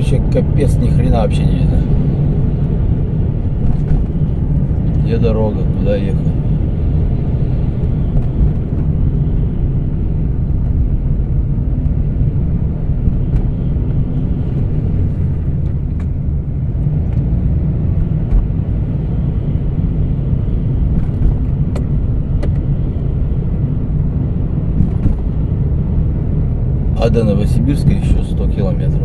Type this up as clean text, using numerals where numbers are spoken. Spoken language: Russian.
короче, капец, ни хрена вообще не видно. Где дорога, куда ехать? А до Новосибирска еще 100 километров.